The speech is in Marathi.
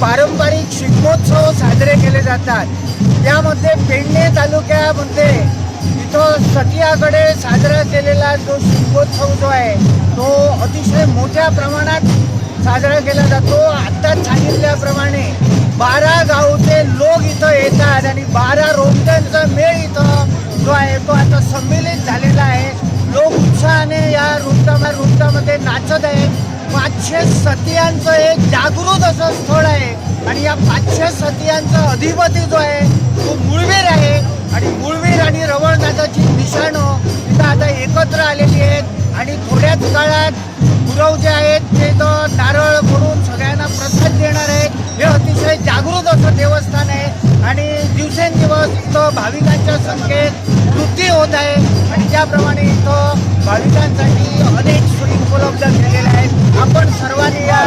पारंपरिक शिगमोत्सव साजरे केले जातात। त्यामध्ये पेडणे तालुक्यामध्ये इथं सतियाकडे साजरा केलेला जो शिगमोत्सव जो आहे तो अतिशय मोठ्या प्रमाणात साजरा केला जातो। आत्ताच सांगितल्याप्रमाणे 12 गावचे लोक इथं येतात आणि 12 रोमट्यांचा मेळ इथं जो आहे तो आता संमिलित झालेला आहे। लोक उत्साहाने या रुमटामध्ये नाचत आहे। 500 सतियांचं एक जागृत असं स्थळ आहे आणि या 500 सतियांचा अधिपती जो आहे तो मूळवीर आहे आणि मूळवीर आणि रवळनाथाची निशाणं इथं आता एकत्र आलेली आहेत आणि थोड्याच काळात गुरव जे आहेत ते इथं नारळ फोडून सगळ्यांना प्रसाद देणार आहेत। हे अतिशय जागृत असं देवस्थान आहे आणि दिवसेंदिवस इथं भाविकांच्या संख्येत वृद्धी होत आहे आणि त्याप्रमाणे इथं भाविकांसाठी अनेक सोयी उपलब्ध केलेल्या आहेत। आपण सर्वांनी या